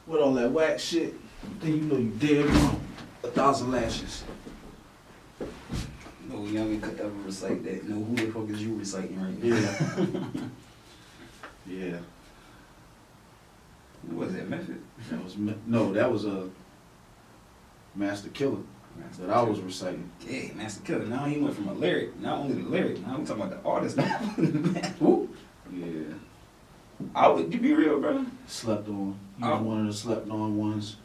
with all that whack shit, then you know you dead wrong. 1,000 lashes. No youngin could ever recite that. No, who the fuck is you reciting right now? Yeah. Yeah. Who was that, Method? That was a Master Killer that I was reciting. Yeah, Master Killer. Now he went from a lyric, not only the lyric, now we talking about the artist now. Who? Yeah. You be real, bro? Slept on. He was one of the slept on ones.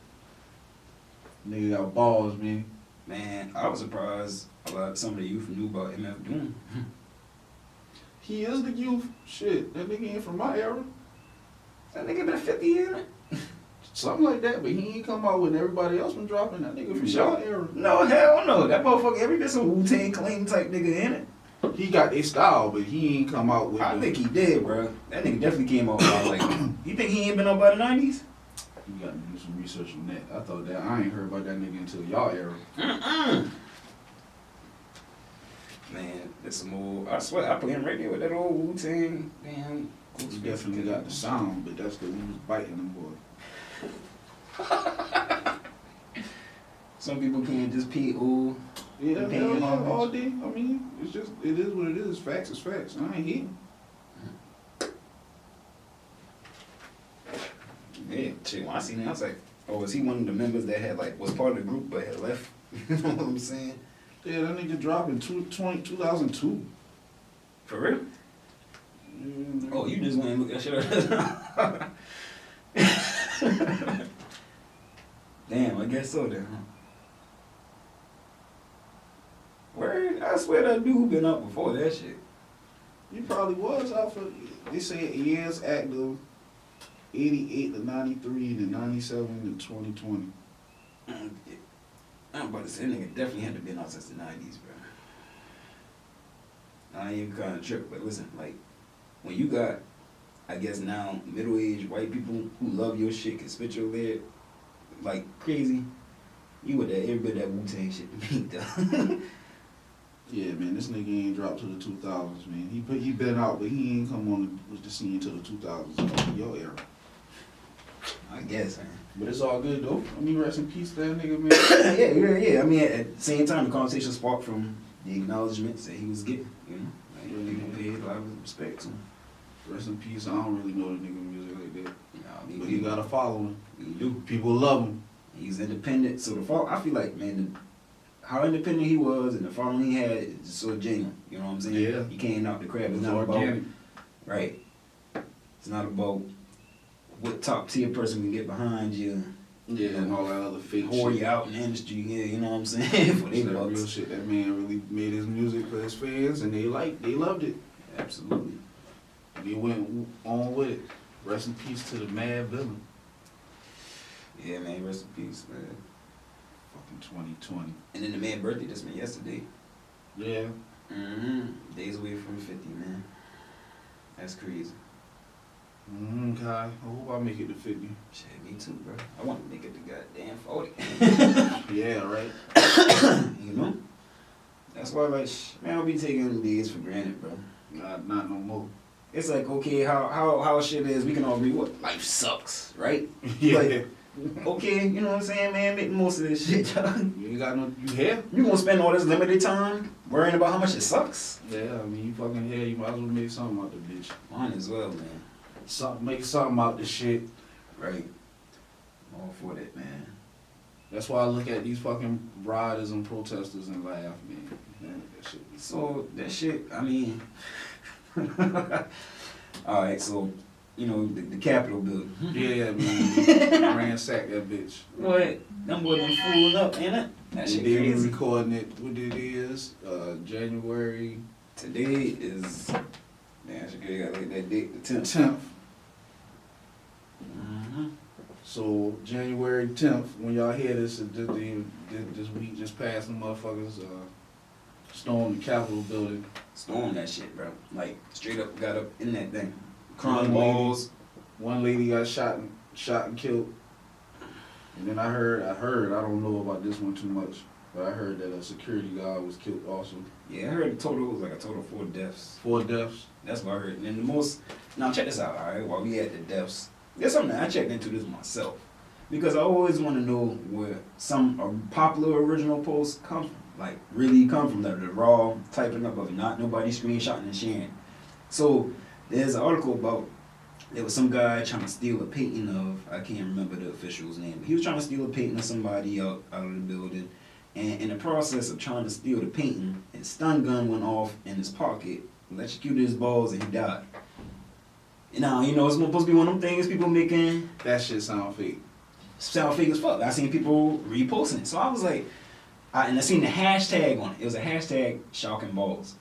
Nigga got balls, man. Man, I was surprised some of the youth knew about MF Doom. He is the youth. Shit, that nigga ain't from my era. That nigga been 50 years. Something like that, but he ain't come out when everybody else been dropping. That nigga from y'all era. No, hell no. That motherfucker, every bit some Wu-Tang Clan type nigga in it. He got their style, but he ain't come out with I think he did, bro. That nigga definitely came out like, you think he ain't been up by the 90s? You gotta do some research on that. I thought that, I ain't heard about that nigga until y'all era. Man, that's some old, I swear, I put him right there with that old Wu-Tang, damn. He definitely got the sound, but that's because he was biting them boy. Some people can't just pee old. Yeah, all day. I mean, it's just, it is what it is. Facts is facts. I ain't hating. Yeah, shit, when I seen it, I was like, oh, is he one of the members that had, like, was part of the group but had left? You know what I'm saying? Yeah, that nigga dropped in 2002. For real? Oh, you just went and looked that shit up. Damn, I guess so then, huh? Word? I swear that dude been up before that shit. He probably was out for, they say years active, 88 to 93, and 97 to 2020. I'm about to say, that nigga definitely had to been out since the 90s, bro. I ain't even kind of trip, but listen, like, when you got, I guess now, middle-aged white people who love your shit, can spit your lyric like crazy, you with that, every bit of that Wu-Tang shit to me, though. Yeah, man, this nigga ain't dropped to the 2000s, man. He been out, but he ain't come on the scene till the 2000s, your era. I guess, man. But it's all good, though. I mean, rest in peace to that nigga, man. yeah. I mean, at the same time, the conversation sparked from the acknowledgments that he was getting, you know? Like, people paid a lot of respect to him. Rest in peace. I don't really know the nigga music like that. Nah, but he got a following. He do. People love him. He's independent. So I feel like, man, how independent he was and the following he had is just so genuine. You know what I'm saying? Yeah. You can't knock the crap. It's not organic. about, right. It's not about what top tier person can get behind you. Yeah, and all that other fake whore shit. You out in the industry, yeah, you know what I'm saying? For that real shit. That man really made his music for his fans, and they loved it. Absolutely. They went on with it. Rest in peace to the mad villain. Yeah, man, rest in peace, man. Fucking 2020. And then the man's birthday just been yesterday. Yeah. Days away from 50, man. That's crazy. Kai. I hope I make it to 50. Shit, me too, bro. I want to make it to goddamn 40. Yeah, right. You know? That's why, like, man, I'll be taking days for granted, bro. Not no more. It's like, okay, how shit is, we can all agree what life sucks, right? Yeah. Like, okay, you know what I'm saying, man? Make the most of this shit, dog. You ain't got no, you here? You gonna spend all this limited time worrying about how much it sucks? Yeah, I mean, you fucking here, you might as well make something out the bitch. Mine as well, man. Make something out the shit. Right. I'm all for that, man. That's why I look at these fucking rioters and protesters and laugh, man. That shit. So, that shit, I mean... Alright, so, you know, the Capitol building. Yeah, man. Ransack that bitch. What? Them boys been fooling up, ain't it? That shit they crazy. been recording it, what it is, January... Today is... Man, I should got like that date, the 10th. 10th. So, January 10th, when y'all hear this, this week just passed, the motherfuckers stormed the Capitol building. Stormed that shit, bro. Like, straight up got up in that thing. Crying balls. One lady got shot and killed. And then I heard, I don't know about this one too much, but I heard that a security guard was killed also. Yeah, I heard the total was like a total of 4 deaths. 4 deaths? That's what I heard. And the most, now check this out, alright, while we at the deaths, there's something that I checked into this myself. Because I always want to know where some popular original posts come from. Like, really come from the raw typing up of it, not nobody screenshotting and sharing. So, there's an article about, there was some guy trying to steal a painting of, I can't remember the official's name, but he was trying to steal a painting of somebody out of the building. And in the process of trying to steal the painting, his stun gun went off in his pocket, electrocuted his balls, and he died. Now, you know, it's supposed to be one of them things people making. That shit sound fake. Sound fake as fuck. I seen people reposting it. So I was like, and I seen the hashtag on it. It was a hashtag shocking balls.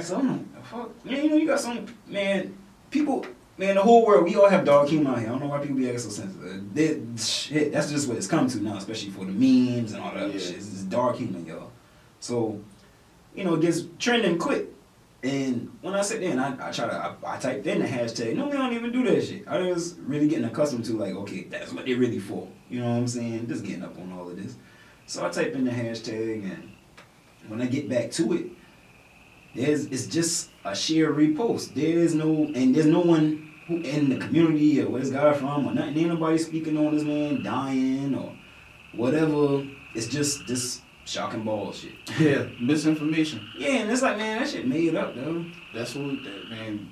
So I'm like, fuck. Man, you know, you got some, man, people, man, the whole world, we all have dog humor out here. I don't know why people be acting so sensitive. Shit, that's just what it's come to now, especially for the memes and all that other shit. It's just dog humor, y'all. So, you know, it gets trending quick. And when I sit there and I typed in the hashtag, no, we don't even do that shit. I was really getting accustomed to, like, okay, that's what they're really for. You know what I'm saying? Just getting up on all of this. So I type in the hashtag, and when I get back to it, it's just a share repost. There's no one who in the community or where this guy from or nothing. Ain't nobody speaking on this man dying or whatever. It's just this shocking bullshit. Yeah, misinformation. Yeah, and it's like, man, that shit made up, though. That's man.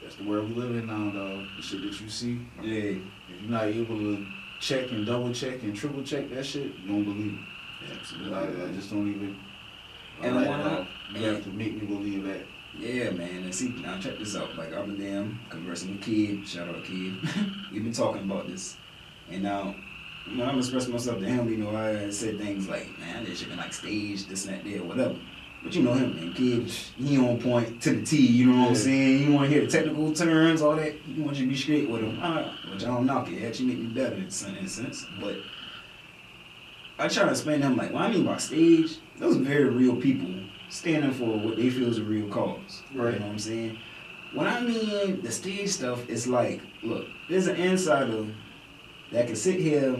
That's the world we live in now, dog. The shit that you see. Yeah. If you're not able to check and double check and triple check that shit, you don't believe it. Yeah, absolutely. I just don't even. And Like, why not? you have to make me believe that. Yeah, man. And see, now check this out. Like, I've been there conversing with Kid. Shout out Kid. We've been talking about this. And now, you know, I'm expressing myself to him. You know, I said things like, man, this shit been like staged, this and that, there, whatever. But you know him, man. Kid, he on point to the T. You know what I'm saying? You want to hear the technical terms, all that. He wants you to be straight with him. Which I don't knock it. It actually make me better in a sense. But I try to explain to him, like, what I mean by stage, those are very real people standing for what they feel is a real cause. Right. You know what I'm saying? When I mean the stage stuff, it's like, look, there's an insider that can sit here,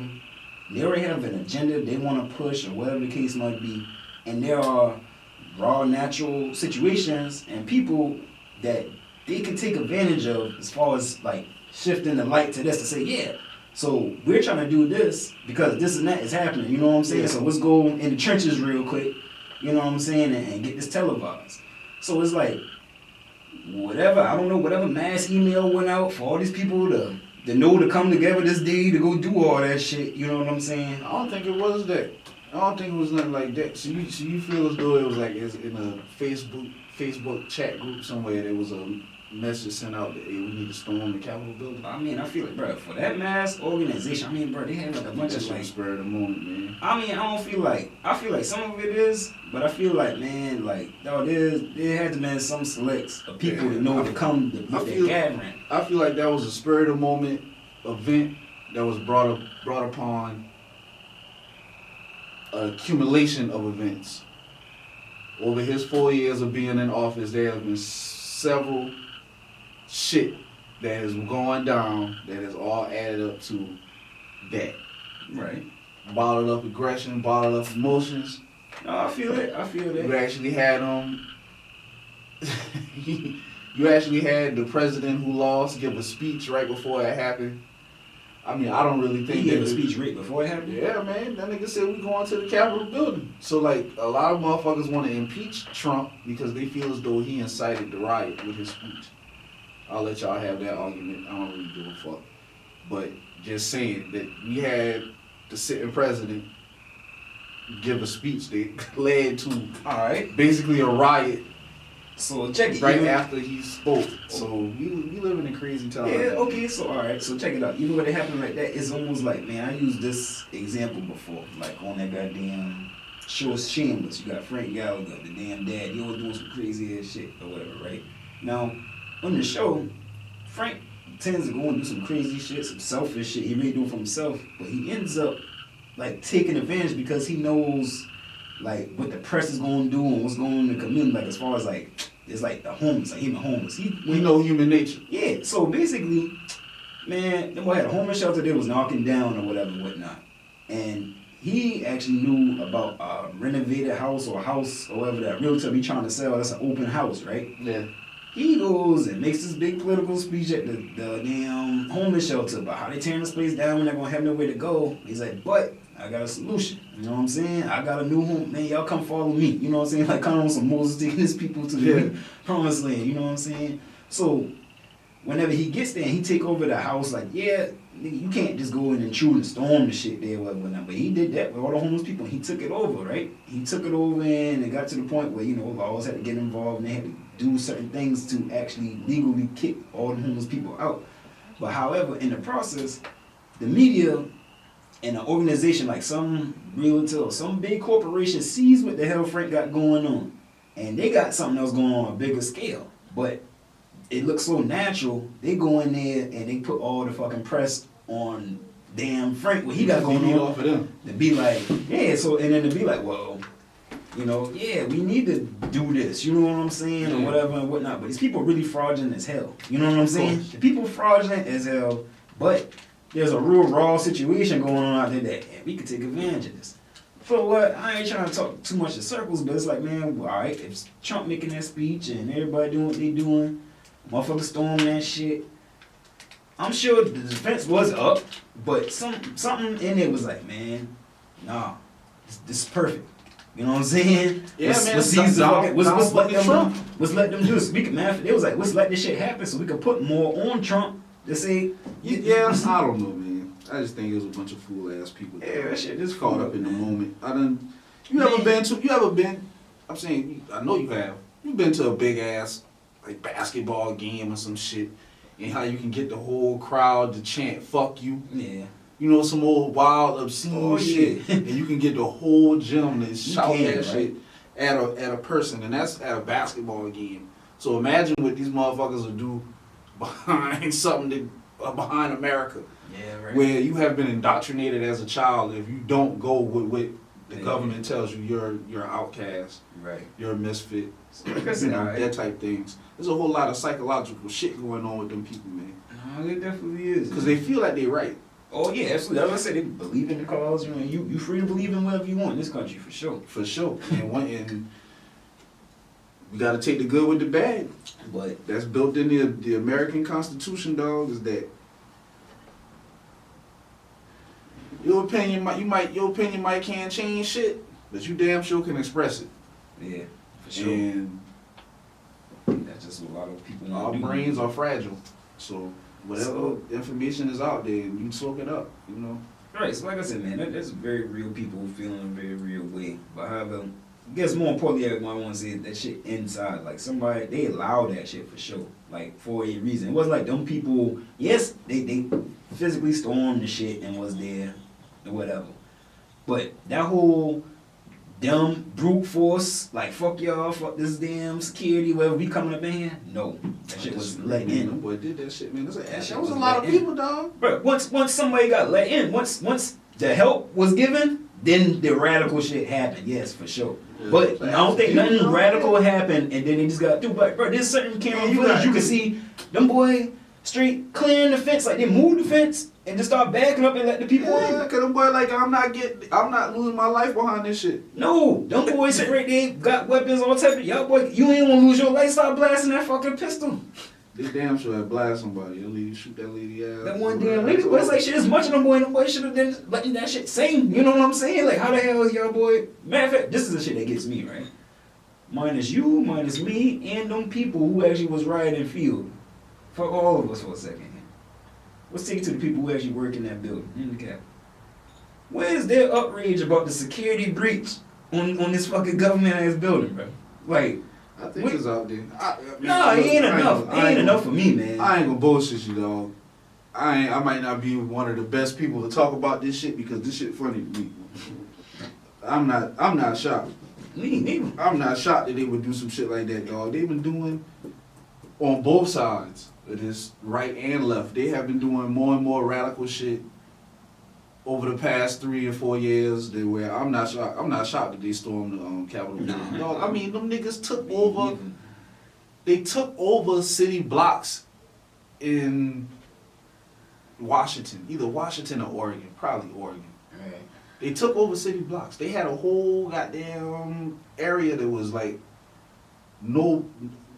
they already have an agenda they want to push or whatever the case might be, and there are raw natural situations and people that they can take advantage of as far as like shifting the light to this to say, yeah, so we're trying to do this because this and that is happening, you know what I'm saying? Yeah. So let's go in the trenches real quick, you know what I'm saying, and get this televised. So it's like, whatever, I don't know, whatever mass email went out for all these people to know to come together this day to go do all that shit, you know what I'm saying? I don't think it was that. I don't think it was nothing like that. So you feel as though it was like it's in a Facebook chat group somewhere there was a message sent out that, hey, we need to storm the Capitol building. I mean, I feel like, bro, for that mass organization, I mean, bro, they had like a bunch of like spur of the moment, man. I mean, I feel like some of it is, but I feel like, man, like, no, there had to be some selects of people to know to come to put that gathering. I feel like that was a spur of the moment event that was brought upon an accumulation of events. Over his 4 years of being in office, there have been several shit that is going down that has all added up to that. Right. Bottled up aggression, bottled up emotions. No, I feel that. You actually had you actually had the president who lost give a speech right before it happened. I mean, I don't really think he gave a speech right before it happened. Yeah, man. That nigga said we going to the Capitol building. So like, a lot of motherfuckers want to impeach Trump because they feel as though he incited the riot with his speech. I'll let y'all have that argument. I don't really give a fuck. But just saying that we had the sitting president give a speech that led to basically a riot. So check it. Right after he spoke. So we live in a crazy time. Yeah, okay, so alright, so check it out. Even when it happened like that, it's almost like, man, I used this example before. Like on that goddamn show Shameless, you got Frank Gallagher, the damn dad, he always doing some crazy ass shit or whatever, right? Now, on the show, Frank tends to go and do some crazy shit, some selfish shit he may do for himself, but he ends up like taking advantage because he knows like what the press is going to do and what's going on in the community, like as far as like, it's like the homeless, like even homeless. We know human nature. Yeah, so basically, man, the boy had a homeless shelter that was knocking down or whatever, whatnot. And he actually knew about a renovated house or a house or whatever that realtor be trying to sell. That's an open house, right? Yeah. He goes and makes this big political speech at the damn homeless shelter about how they tearing this place down when they're gonna have nowhere to go. He's like, but I got a solution. You know what I'm saying? I got a new home, man. Y'all come follow me. You know what I'm saying? Like kind of on some Moses taking his people to the promised land. You know what I'm saying? So whenever he gets there, and he take over the house. Like, yeah, nigga, you can't just go in and intrude and storm the shit there, whatnot. But he did that with all the homeless people. And he took it over, right? He took it over, and it got to the point where laws had to get involved, and they had to do certain things to actually legally kick all the homeless people out. But however, in the process, the media and an organization like some realtor or some big corporation sees what the hell Frank got going on, and they got something else going on a bigger scale. But it looks so natural. They go in there and they put all the fucking press on damn Frank, what he got going on, off of them. to be like, yeah. So and then to be like, well, yeah, we need to do this. You know what I'm saying, or whatever and whatnot. But these people are really fraudulent as hell. You know what I'm saying? The people fraudulent as hell, but there's a real raw situation going on out there that we could take advantage of this. For what? I ain't trying to talk too much in circles, but it's like, man, well, all right, if Trump making that speech and everybody doing what they doing, motherfuckers storming that shit, I'm sure the defense was up, but something in it was like, man, nah, this is perfect. You know what I'm saying? Yeah, let's let them do this. We can, man, they was like, let's let this shit happen so we can put more on Trump to say, yeah, I don't know, man. I just think it was a bunch of fool ass people. Yeah, that shit just caught up in the moment. You ever been, I'm saying, I know you have. You've been to a big ass, like, basketball game or some shit, and how you can get the whole crowd to chant, fuck you. Yeah. Some old wild, obscene shit, and you can get the whole gym to shout that shit at a person, and that's at a basketball game. So imagine what these motherfuckers will do behind behind America. Yeah, right. Where you have been indoctrinated as a child. If you don't go with what the government tells you, you're an outcast. Right. You're a misfit. So, like I said, that type things. There's a whole lot of psychological shit going on with them people, man. No, it definitely is. Because they feel like they're right. Oh yeah, absolutely. That's what I said. They believe in the cause. You free to believe in whatever you want in this country, for sure. For sure. And we got to take the good with the bad. But that's built in the American Constitution, dog. Is that your opinion might can't change shit, but you damn sure can express it. Yeah, for sure. And that's just what a lot of people. Our brains are fragile, so whatever information is out there, you soak it up. Right. So like I said, man, that's very real people feeling a very real way. But however, I guess more importantly, I want to say that shit inside. Like somebody, they allow that shit for sure. Like for a reason. It wasn't like them people. Yes, they physically stormed the shit and was there, or whatever. But that whole dumb brute force, like fuck y'all, fuck this damn security, whatever, we coming up in here. No, that shit was let in. That boy did that shit, man. That was a lot of people, dog. But once somebody got let in, once the help was given, then the radical shit happened. Yes, for sure. Yeah, but I don't think nothing radical happened, and then they just got through. But bro, there's certain camera footage you can see them boy straight clearing the fence, like they moved the fence and just start backing up and let the people in. Yeah, cause them boy like I'm not losing my life behind this shit. No, them boys sit right there, got weapons, all type of y'all boy. You ain't wanna lose your life, start blasting that fucking pistol. They damn sure had blast somebody. You shoot that lady ass. That one damn lady, but it's like shit. As much of them boy should have been letting that shit sing. You know what I'm saying? Like how the hell is y'all boy? Matter of fact, this is the shit that gets me right. Minus you, minus me, and them people who actually was rioting field. For all of us for a second. Let's take it to the people who actually work in that building, in the Capitol. Where's their outrage about the security breach on this fucking government ass building, bro? Like, I think it's out there. Nah, it ain't enough. It ain't enough for me, man. I ain't gonna bullshit you, dog. I might not be one of the best people to talk about this shit because this shit funny to me. I'm not shocked. Me neither. I'm not shocked that they would do some shit like that, dog. They've been doing on both sides of this, right and left. They have been doing more and more radical shit over the past 3 or 4 years. Where I'm not shocked that they stormed the Capitol building. Dog, I mean, them niggas took over. They took over city blocks in Washington, either Washington or Oregon, probably Oregon. Right. They took over city blocks. They had a whole goddamn area that was like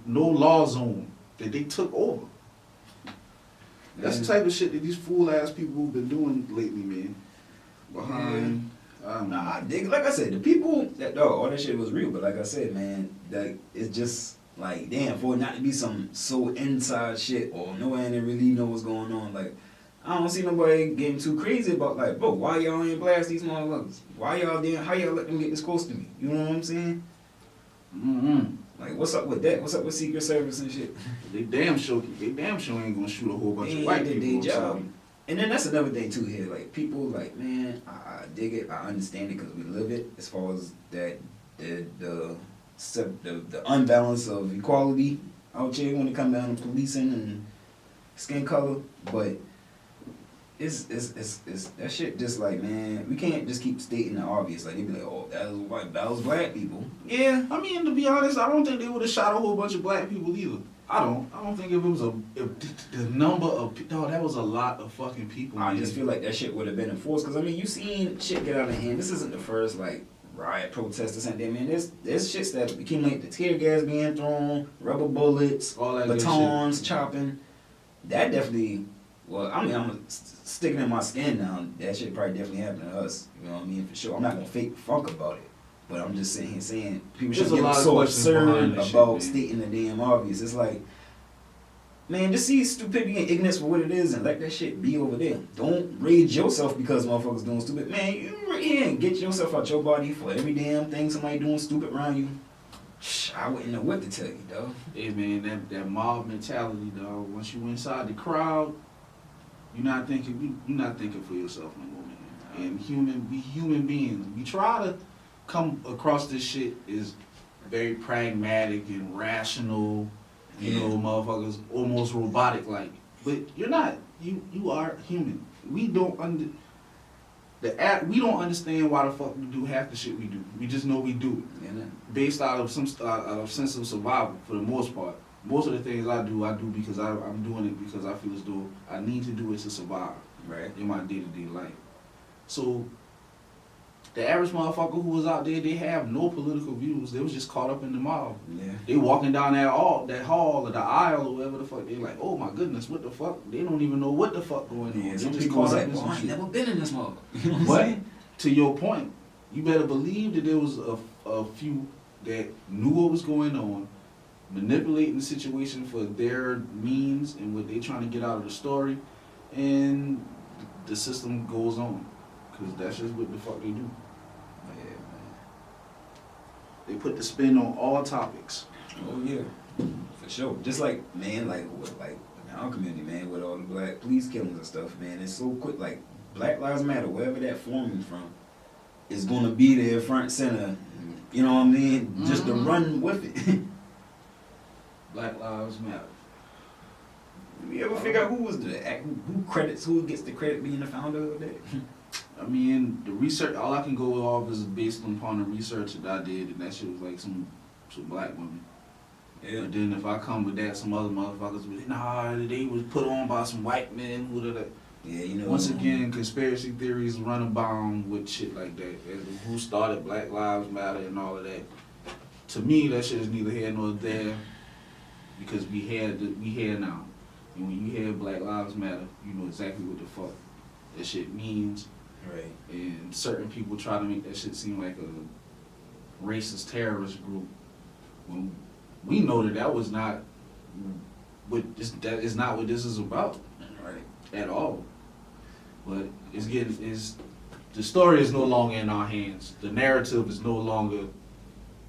no law zone that they took over. That's the type of shit that these fool ass people have been doing lately, man. Behind, Nah, I dig. Like I said, the people that all that shit was real. But like I said, man, that it's just like damn for it not to be some so inside shit or no one really know what's going on. Like I don't see nobody getting too crazy about like, bro, why y'all ain't blast these motherfuckers? Why y'all didn't? How y'all let them get this close to me? You know what I'm saying? Mm-hmm. Like, what's up with that? What's up with Secret Service and shit? They damn sure ain't gonna shoot a whole bunch of white They people. did their job. And then that's another thing too here. Like people, like man, I dig it. I understand it because we live it. As far as that, the unbalance of equality out here when it comes down to policing and skin color, but it's that shit. Just like man, we can't just keep stating the obvious. Like they be like, oh, that was white, that was black people. Yeah, I mean, to be honest, I don't think they would have shot a whole bunch of black people either. I don't think if it was the number of that was a lot of fucking people. I just feel like that shit would have been enforced. Cause I mean, you seen shit get out of hand. This isn't the first like riot, protest or something. Man, there's shit that accumulate the tear gas being thrown, rubber bullets, all that batons, chopping. That definitely. Well, I mean, I'm sticking in my skin now. That shit probably definitely happened to us. You know what I mean? For sure. I'm not gonna fake funk about it. But I'm just sitting here saying people should get so absurd about stating the damn obvious. It's like, man, just see stupidity and ignorance for what it is and let that shit be over there. Don't rage yourself because motherfuckers doing stupid. Man, you right here and get yourself out your body for every damn thing somebody doing stupid around you. I wouldn't know what to tell you, dog. Hey man, that mob mentality, dog. Once you inside the crowd, you're not thinking for yourself no more, man. And human beings. We try to come across this shit is very pragmatic and rational, you know, motherfuckers almost robotic like. But you're not. You are human. We don't we don't understand why the fuck we do half the shit we do. We just know we do it. Based out of some sense of survival for the most part. Most of the things I do because I'm doing it because I feel as though I need to do it to survive in my day-to-day life. So the average motherfucker who was out there, they have no political views. They was just caught up in the mob. Yeah. They walking down that hall or the aisle or whatever the fuck. They like, oh my goodness, what the fuck? They don't even know what the fuck going on. Some people was like, oh, I ain't never been in this mob. You know what I'm saying? To your point, you better believe that there was a few that knew what was going on, manipulating the situation for their means and what they trying to get out of the story, and the system goes on. Because that's just what the fuck they do. Yeah, man. They put the spin on all topics. Oh yeah, for sure. Just like man, like in our community, man, with all the black police killings and stuff, man, it's so quick. Like Black Lives Matter, wherever that forming from, is gonna be there front center. You know what I mean? Just to run with it. Black Lives Matter. You ever figure out who gets the credit being the founder of that? I mean, the research, all I can go off is based upon the research that I did, and that shit was like some black women. Yeah. But then if I come with that, some other motherfuckers would, nah, they was put on by some white men. Yeah, you know. Once again, conspiracy theories run abound with shit like that. Who started Black Lives Matter and all of that. To me, that shit is neither here nor there, because we here now. And when you hear Black Lives Matter, you know exactly what the fuck that shit means. Right. And certain people try to make that shit seem like a racist terrorist group. When we know that was not that is not what this is about. Right. At all. But the story is no longer in our hands. The narrative is no longer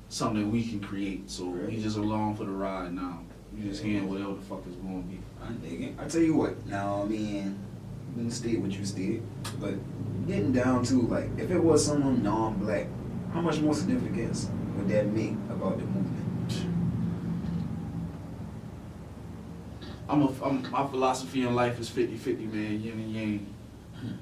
something we can create. So we just along for the ride now. We just hearing whatever the fuck is going to be. I'm digging. I tell you what, now I mean, you can state what you state, but getting down to like, if it was someone non-black, how much more significance would that make about the movement? My philosophy in life is 50-50, man, yin and yang.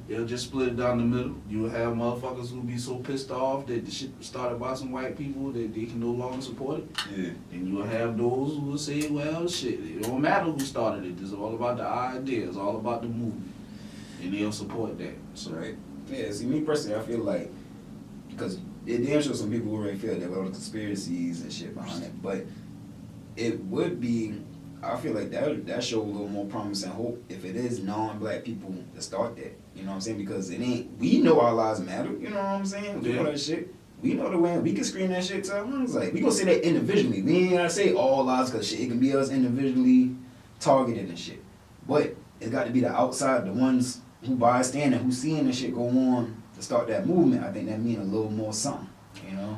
They'll just split it down the middle. You'll have motherfuckers who'll be so pissed off that the shit was started by some white people that they can no longer support it. Yeah. And you'll have those who will say, well, shit, it don't matter who started it. It's all about the idea. It's all about the movement. And they'll support that. So. Right. Yeah, see, me personally, I feel like, because it damn sure some people already feel there were all the conspiracies and shit behind it, but it would be. I feel like that show a little more promise and hope if it is non-black people to start that. You know what I'm saying? Because it ain't. We know our lives matter. You know what I'm saying? We know that shit. We know the way we can scream that shit to our lungs. Like we gonna say that individually. We ain't gotta say all lives because shit. It can be us individually targeted and shit. But it's got to be the outside, the ones who bystand and who seeing the shit go on to start that movement. I think that mean a little more something. You know.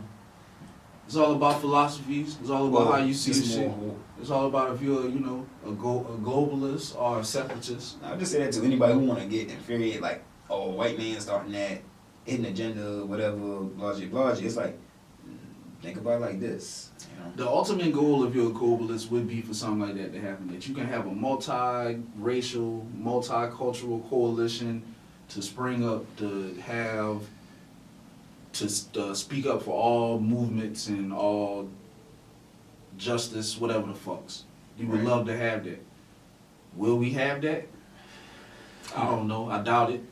It's all about philosophies. It's all about how you see the shit. More. It's all about if you're, you know, a globalist or a separatist. I'll just say that to anybody who want to get infuriated, like, oh, white man starting that, hidden agenda, whatever, blah, blah, blah. It's like, think about it like this. You know? The ultimate goal if you're a globalist would be for something like that to happen. That you can have a multi-racial, multicultural coalition to spring up, to have, to speak up for all movements and all justice, whatever the fucks. You would love to have that. Will we have that? I don't know. I doubt it.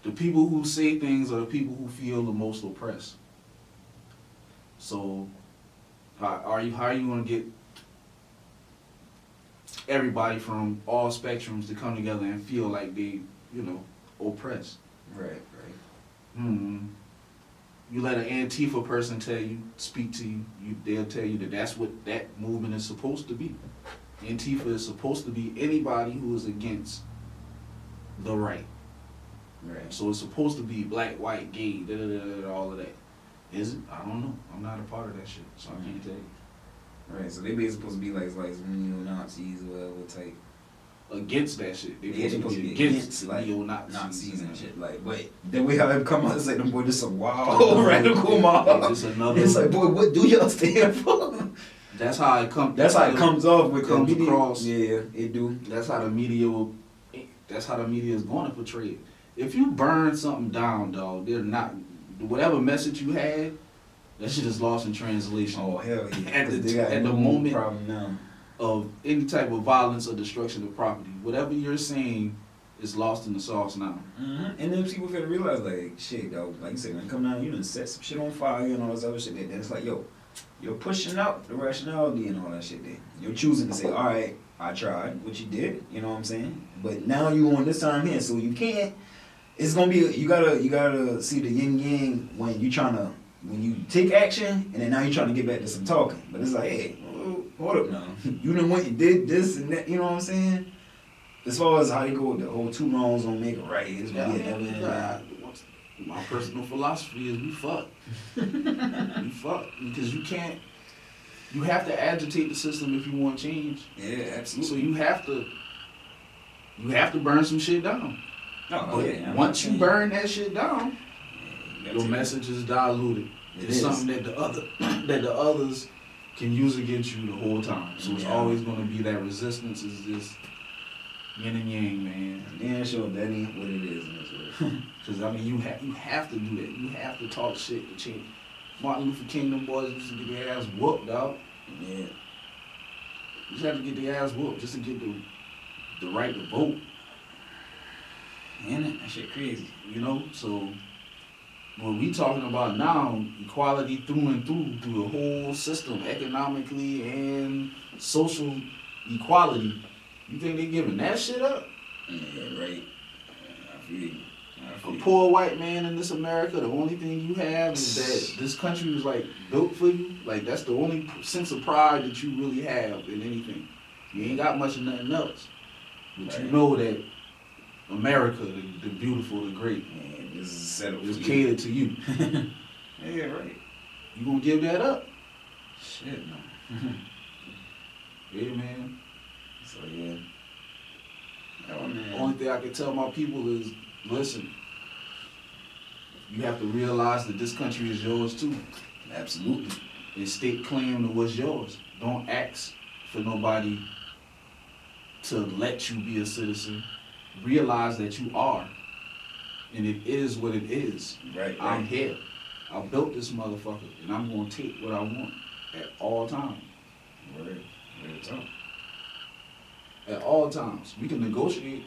The people who say things are the people who feel the most oppressed. So, how are you going to get everybody from all spectrums to come together and feel like they, you know, oppressed? Right. You let an Antifa person tell you, speak to you, they'll tell you that that's what that movement is supposed to be. Antifa is supposed to be anybody who is against the right. Right. So it's supposed to be black, white, gay, all of that. Is it? I don't know. I'm not a part of that shit, so I can't tell you. Right, so they be supposed to be like neo-Nazis or whatever type. Against that shit. They're supposed to be against like neo-Nazis and shit. Like, but the way how they come out, it's like, them boy, this a wild radical mob. It's like, boy, what do y'all stand for? That's how it comes. That's how it comes off with comes the media. Across. Yeah, it do. That's how the media will. That's how the media is going to portray it. If you burn something down, dog, they're not. Whatever message you had, that shit is lost in translation. Oh hell yeah! at the moment problem now. Of any type of violence or destruction of property, whatever you're saying is lost in the sauce now. Mm-hmm. And then people finna realize, like, shit, though, like you said, when you come down, you done set some shit on fire and all this other shit. Then it's like, yo, you're pushing out the rationality and all that shit. Then you're choosing to say, all right, I tried what you did. You know what I'm saying? But now you on this time here, so you can't. It's gonna be you gotta see the yin yang when you take action, and then now you're trying to get back to some talking. But it's like, hey, hold up now. You done went and did this and that, you know what I'm saying? As far as how they go with the whole 2 wrongs don't make it right, it's gonna be my personal philosophy is we fuck. We fuck. Because you have to agitate the system if you want change. Yeah, absolutely. So you have to burn some shit down. Once you burn that shit down, your message is diluted. It's something that the others can use against you the whole time. So it's always going to be that resistance is this yin and yang, man. Yeah, sure, that ain't what it is in this world. Because, I mean, you have to do that. You have to talk shit to change. Martin Luther King, them boys used to get their ass whooped, dog. Yeah. You just have to get their ass whooped just to get the right to vote. Ain't it? That shit crazy. You know, so what we talking about now, equality through and through the whole system, economically and social equality. You think they giving that shit up? Yeah, right. I feel you. A poor white man in this America, the only thing you have is that this country was like built for you. Like that's the only sense of pride that you really have in anything. You ain't got much of nothing else. But right. You know that America, the beautiful, the great, man, this is settled. It's catered to you. Yeah, right. You gonna give that up? Shit, no. Yeah, man. So yeah. Oh man. Only thing I can tell my people is, listen. You have to realize that this country is yours too. Absolutely. And stake claim to what's yours. Don't ask for nobody to let you be a citizen. Realize that you are. And it is what it is. Right. I'm here. I built this motherfucker. And I'm going to take what I want at all times. Right. At all times. We can negotiate.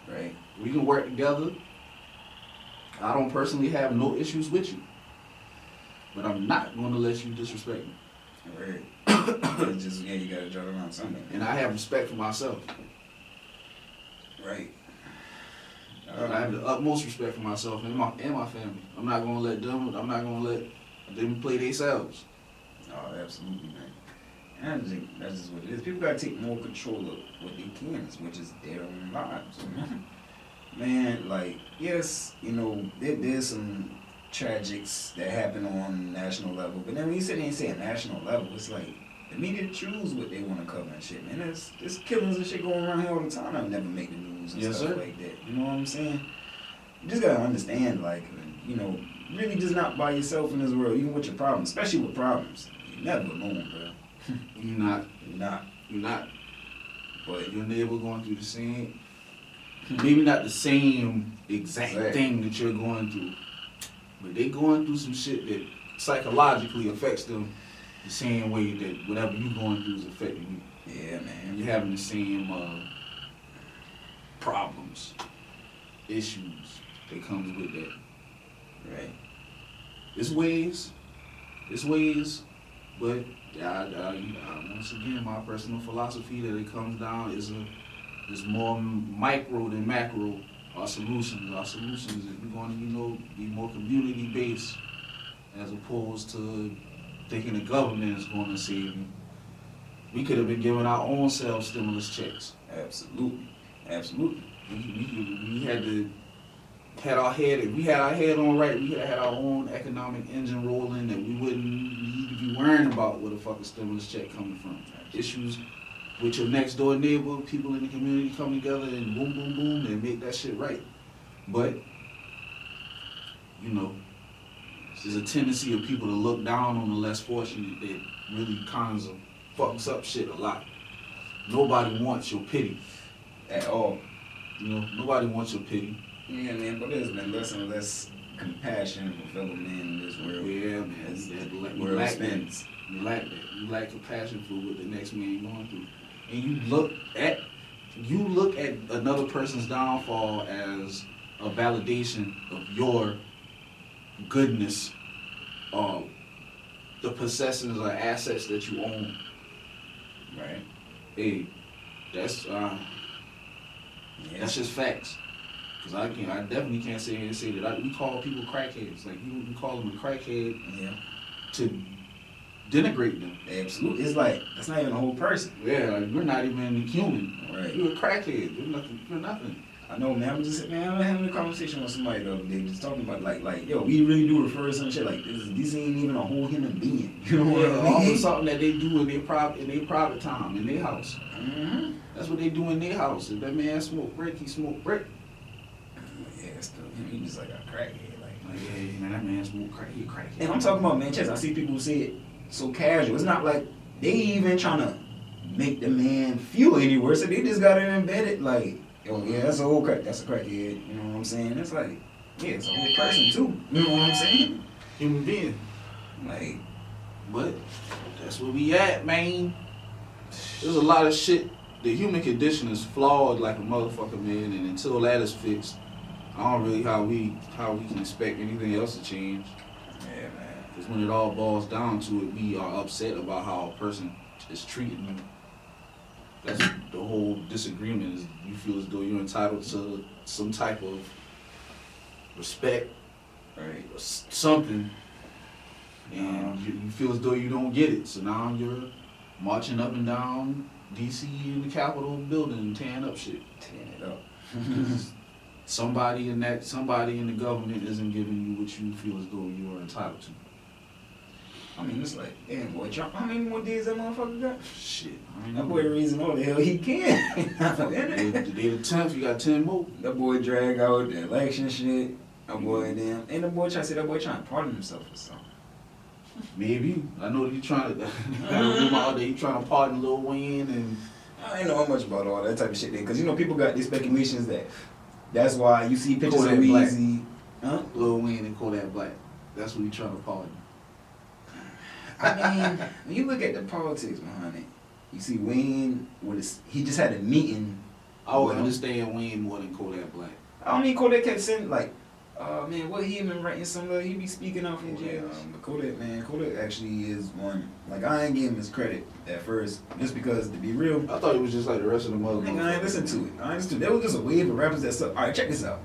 Right. We can work together. I don't personally have no issues with you. But I'm not going to let you disrespect me. Right. It's just, yeah, you gotta draw around something. And I have respect for myself. Right. I have the utmost respect for myself and my family. I'm not gonna let them play themselves. Oh, absolutely, man. And I just think that's just what it is. People gotta take more control of what they can, which is their own lives. Man, like, yes, you know, there's some tragics that happen on national level, but then when you sit there and say a national level, it's like the media choose what they want to cover and shit, man. There's killings and shit going around here all the time that never make the news and Yes, stuff sir. like that. You know what I'm saying? You just gotta understand, like, you know, really just not by yourself in this world, even with your problems, especially with problems. You're never alone, bro. You're not. You're not. But your neighbor going through the same, maybe not the same exact thing that you're going through, but they going through some shit that psychologically affects them the same way that whatever you're going through is affecting you. Yeah, man. You're having the same problems, issues that comes with that. Right. It's ways, but once again, my personal philosophy that it comes down is more micro than macro. Our solutions are we're going to, be more community based as opposed to thinking the government is going to save you. We could have been giving our own selves stimulus checks. Absolutely. We had our head on right. We had our own economic engine rolling that we wouldn't need to be worrying about where the fucking stimulus check coming from. Issues with your next door neighbor, people in the community come together and boom, boom, boom, and make that shit right. But, you know, there's a tendency of people to look down on the less fortunate that really kinds of fucks up shit a lot. Nobody wants your pity. At all. You know, nobody wants your pity. Yeah, man, but there's been less and less compassion for fellow men in this world. Yeah, man. World spends. You lack that. You lack compassion for what the next man going through. And you look at another person's downfall as a validation of your goodness, the possessions or assets that you own. Right. Hey, that's just facts. Cause I definitely can't sit here and say that we call people crackheads. Like you call them a crackhead, to denigrate them. Absolutely. It's like that's not even a whole person. Yeah, like we're not even human. Right. You're a crackhead. You're nothing. I know, man. I'm having a conversation with somebody the other day, just talking about like, yo, we really do refer to some shit like this ain't even a whole human being. You know what I mean? Also something that they do in their private time, in their house. Mm-hmm. That's what they do in their house. If that man smoke brick, he smoke brick. Yeah, still, he just like a crackhead. Like, yeah, man, that man smoke crack. He a crackhead. And I'm talking about, man, Chess, I see people say it so casual. It's not like they even trying to make the man feel any worse. So they just got it embedded like, oh yeah, that's a whole crack. That's a crackhead. You know what I'm saying? It's like, yeah, it's a whole person too. You know what I'm saying? Human being. Like, but that's where we at, man. There's a lot of shit. The human condition is flawed like a motherfucker, man. And until that is fixed, I don't really how we can expect anything else to change. yeah, man. Because when it all boils down to it, we are upset about how a person is treating you. That's the whole disagreement is you feel as though you're entitled to some type of respect, Right. or something, and you feel as though you don't get it. So now you're marching up and down DC in the Capitol building and tearing up shit. Tearing it up. Somebody in the government isn't giving you what you feel as though you are entitled to. I mean, it's like, damn, boy, Trump, how many more days that motherfucker got? Shit, That boy reason all the hell he can. Today the 10th, you got 10 more. That boy drag out the election shit. That boy damn. Ain't that boy trying to pardon himself or something? Maybe. I know you trying to out there, you trying to pardon Lil Wayne and I ain't know much about all that type of shit there. Because, you know, people got these speculations that's why you see pictures Kodak of Black. Weezy. Huh? Lil Wayne and Kodak Black. That's what you trying to pardon. I mean, when you look at the politics behind it, you see Wayne, he just had a meeting. I would understand Wayne more than Kodak Black. I don't mean Kodak kept saying, like, Man, what he been writing some of, he be speaking out from jail. But Kodak actually is one. Like, I ain't give him his credit at first, just because, to be real, I thought it was just like the rest of the mother. nigga, I ain't listen to it. There was just a wave of rappers that suck. Alright, check this out.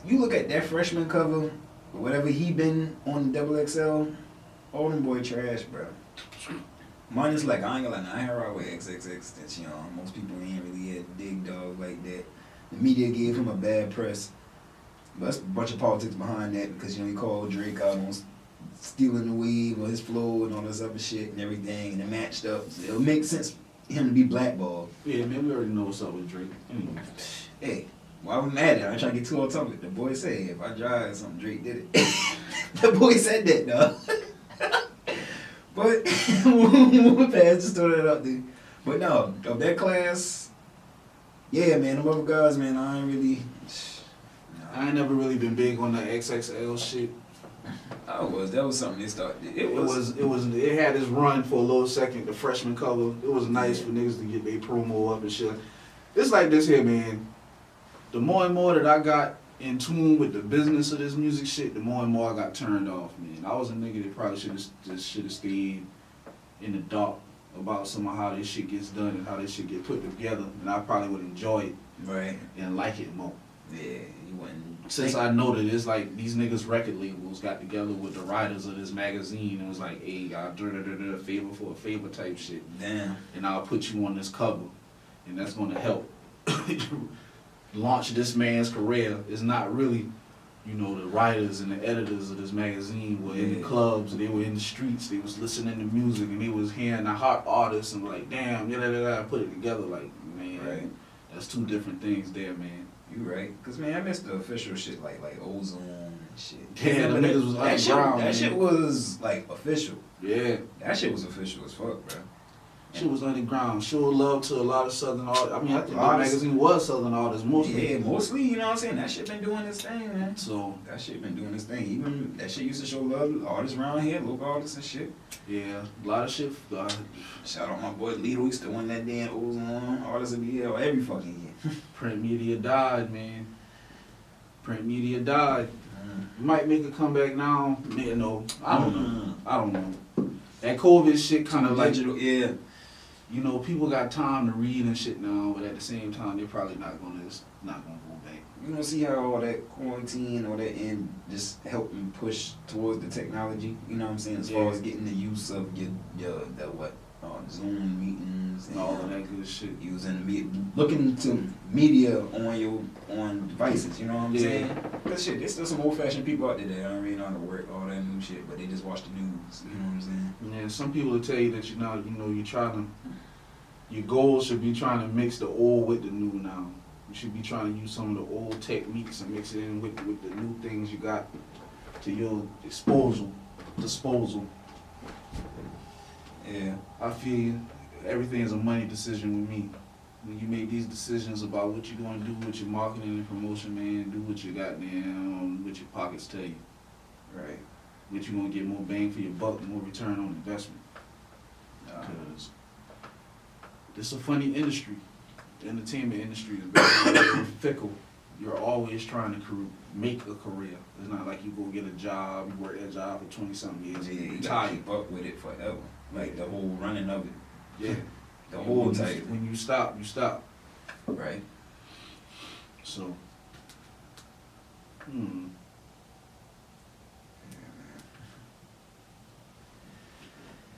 You look at that freshman cover, whatever he been on the double XL, all them boy trash, bro. Mine is like, I ain't gonna lie, I had rock with XXX that, you know, most people ain't really had dig dog like that. The media gave him a bad press. But that's a bunch of politics behind that because, you know, he called Drake out on stealing the wave or his flow and all this other shit and everything, and it matched up. So it'll make sense for him to be blackballed. Yeah, man, we already know what's up with Drake. Anyway. Hey, why we mad at him? I ain't trying to get too on topic. The boy said, if I drive something, Drake did it. The boy said that, dog. But we'll pass, just throw that out there. But no, of that class, yeah, man, them other guys, man, I ain't really. I ain't never really been big on the XXL shit. That was something they started. It had its run for a little second, the freshman cover. It was nice for niggas to get their promo up and shit. It's like this here, man. The more and more that I got in tune with the business of this music shit, the more and more I got turned off, man. I was a nigga that probably should have stayed in the dark about some of how this shit gets done and how this shit get put together, and I probably would enjoy it right and like it more. Yeah, you wouldn't. Since I know that it's like these niggas record labels got together with the writers of this magazine and was like, hey, I'll do a favor for a favor type shit. Damn. And I'll put you on this cover, and that's gonna help launch this man's career. It's not really, you know, the writers and the editors of this magazine were in the clubs, they were in the streets, they was listening to music, and they was hearing the hot artists and like, damn, put it together. Like, man, right. That's two different things there, man. You right, cause man, I missed the official shit like Ozone and shit. Yeah, the niggas was underground. That shit was like official. Yeah, that shit was official as fuck, bro. Shit was underground. Showed love to a lot of Southern artists. I mean, I think that magazine was Southern artists mostly. Yeah, mostly. You know what I'm saying? That shit been doing this thing, man. So that shit been doing this thing. Even that shit used to show love to artists around here, local artists and shit. Yeah, a lot of shit. Shout out my boy Lito. Used to win that damn Ozone Artists of the Year every fucking year. Print media died, man. Print media died. Might make a comeback now. Man, no, I don't know. I don't know. That COVID shit kind of like, yeah. You know, people got time to read and shit now, but at the same time, they're probably not gonna go back. You don't see how all that quarantine, all that in just helping push towards the technology. You know what I'm saying? As far as getting the use of your Zoom meetings and all of that good shit. Using looking to media on devices. You know what I'm saying? That shit. There's still some old fashioned people out there that don't really know how to work all that new shit, but they just watch the news. You know what I'm saying? Yeah. Some people will tell you that you're trying to. Your goal should be trying to mix the old with the new now. You should be trying to use some of the old techniques and mix it in with the new things you got to your disposal. Yeah. I feel everything is a money decision with me. When you make these decisions about what you're going to do with your marketing and promotion, man, do what you got, man, what your pockets tell you. Right. Which you're going to get more bang for your buck, more return on investment. Because it's a funny industry. The entertainment industry is very fickle. You're always trying to make a career. It's not like you go get a job, you work that job for 20-something years, yeah, and you gotta keep up with it forever. Like the whole running of it. Yeah. The whole type. When you stop, you stop. Right. So.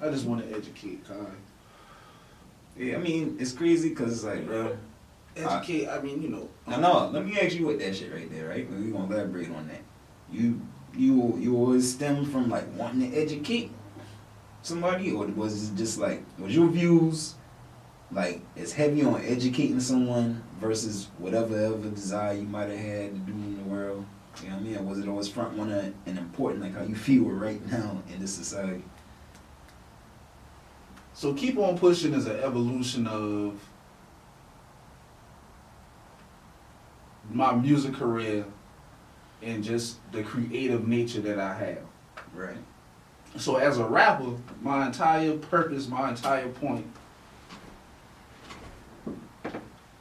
I just want to educate Kai. Yeah, I mean, it's crazy because it's like, bro. Educate, I mean, you know. No, let me ask you what that shit right there, right? We're going to elaborate on that. You always stem from, like, wanting to educate somebody? Or was it just, like, was your views, like, as heavy on educating someone versus whatever other desire you might have had to do in the world? You know what I mean? Or was it always front runner and important, like how you feel right now in this society? So Keep On Pushing is an evolution of my music career and just the creative nature that I have. Right. So as a rapper, my entire purpose, my entire point,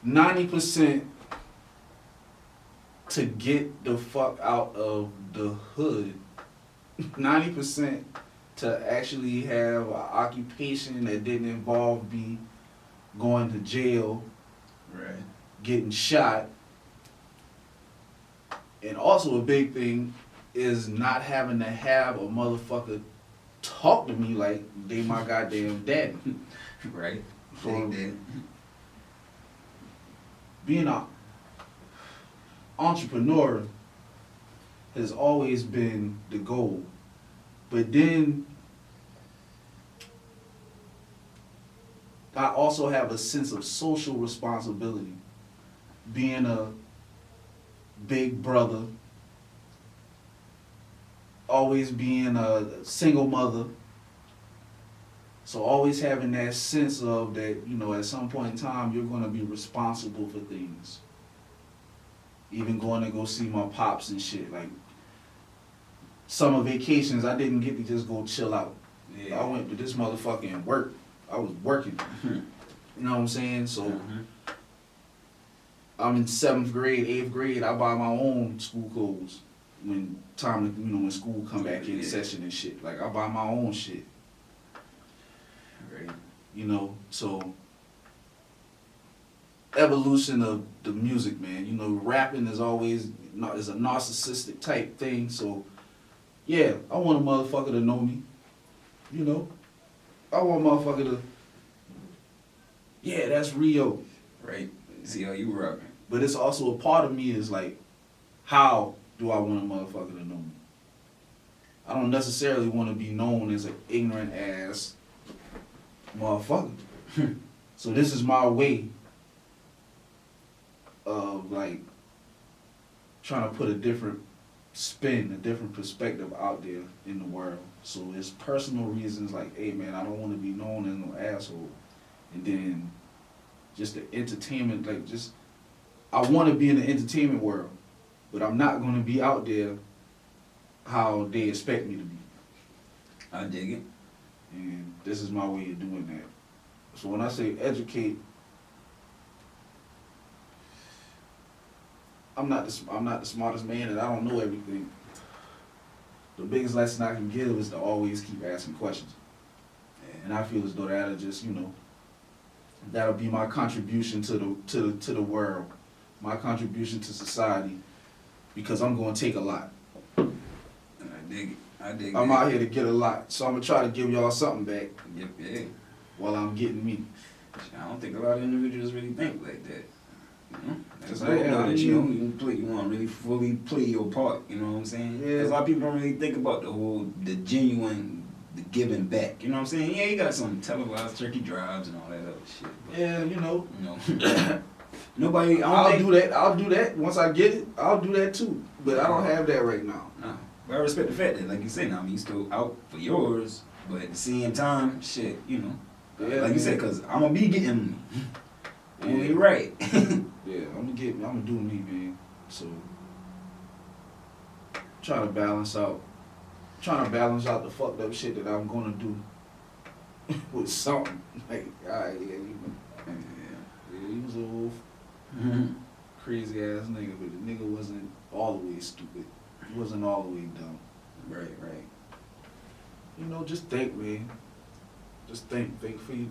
90% to get the fuck out of the hood. 90% to actually have an occupation that didn't involve me going to jail, Right. getting shot. And also a big thing is not having to have a motherfucker talk to me like they my goddamn daddy. Right. So, Big being an entrepreneur has always been the goal. But then I also have a sense of social responsibility. Being a big brother, always being a single mother. So always having that sense of that, you know, at some point in time, you're going to be responsible for things. Even going to go see my pops and shit. Like, summer vacations, I didn't get to just go chill out. Yeah. I went to this motherfucker and work. I was working. You know what I'm saying? So I'm in 7th grade, 8th grade. I buy my own school clothes when time to, you know, when school come back in session and shit. Like, I buy my own shit. Right. You know, so evolution of the music, man. You know, rapping is always is a narcissistic type thing. So yeah, I want a motherfucker to know me. You know, I want a motherfucker to. Yeah, that's Rio. Right. See how you rocking. But it's also a part of me is like, how do I want a motherfucker to know me? I don't necessarily want to be known as an ignorant ass motherfucker. So this is my way of like trying to put a different spin, a different perspective out there in the world. So it's personal reasons like, hey man, I don't want to be known as no asshole. And then just the entertainment, like just, I want to be in the entertainment world, but I'm not going to be out there how they expect me to be. I dig it. And this is my way of doing that. So when I say educate, I'm not the smartest man and I don't know everything. The biggest lesson I can give is to always keep asking questions. And I feel as though that'll just, you know, that'll be my contribution to the world, my contribution to society, because I'm going to take a lot. I dig it. I dig it. I'm out here to get a lot, so I'm gonna try to give y'all something back Yep, yeah. while I'm getting me. I don't think a lot of individuals really think like that. You know? That's I dope am. though that you want to really fully play your part, you know what I'm saying? Yeah. Because a lot of people don't really think about the genuine, the giving back, you know what I'm saying? Yeah, you got some televised turkey drives and all that other shit. But, Yeah, you know. Nobody, I'll do that. I'll do that once I get it. I'll do that too. But I don't have that right now. No. But I respect the fact that, like you say, now, I mean, you still out for yours, but at the same time, shit, you know. Yeah, like you said, because I'm going to be getting only right. Yeah, I'm gonna do me, man. So trying to balance out the fucked up shit that I'm gonna do with something. Like, alright, yeah, he was a old crazy ass nigga, but the nigga wasn't all the way stupid. He wasn't all the way dumb. Right. You know, just think, man. Just think for you.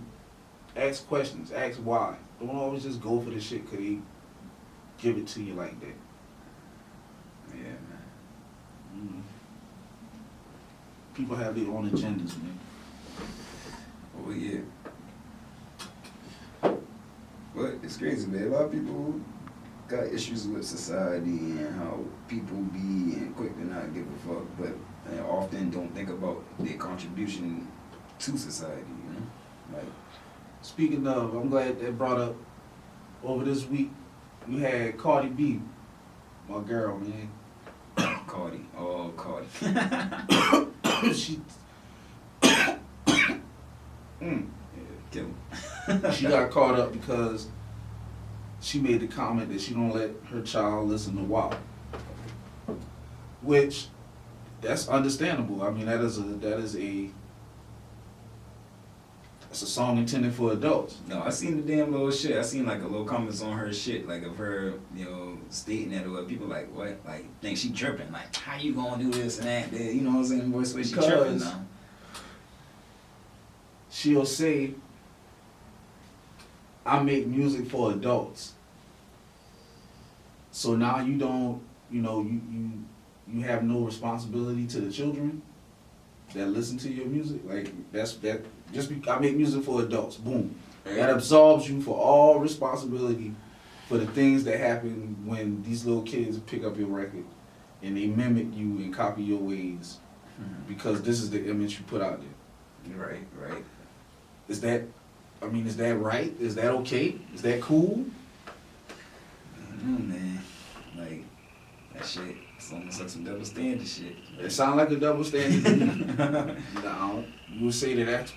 Ask questions. Ask why. Don't always just go for the shit because they give it to you like that. Yeah, man. Mm-hmm. People have their own agendas, man. Oh, yeah. But it's crazy, man. A lot of people got issues with society and how people be and quick to not give a fuck, but they often don't think about their contribution to society, you know? Like, Speaking of, I'm glad that brought up over this week, we had Cardi B, my girl, man. Cardi. Oh, Cardi. She, Kill him. she got caught up because she made the comment that she don't let her child listen to WAP, which that's understandable. I mean, that's a song intended for adults. No, I seen the damn little shit. I seen like a little comments on her shit, like of her, you know, stating that, or people like, what? Like, think she tripping. Like, how you gonna do this and that? You know what I'm saying? Boy, she tripping now. She'll say, I make music for adults. So now you don't, you have no responsibility to the children that listen to your music. Like, I make music for adults. Boom. That absolves you for all responsibility for the things that happen when these little kids pick up your record and they mimic you and copy your ways, because this is the image you put out there. Right. Is that right? Is that okay? Is that cool? I don't know, man. Like, that shit, it's almost like some double standard shit. It sound like a double standard to me. No, you would say that's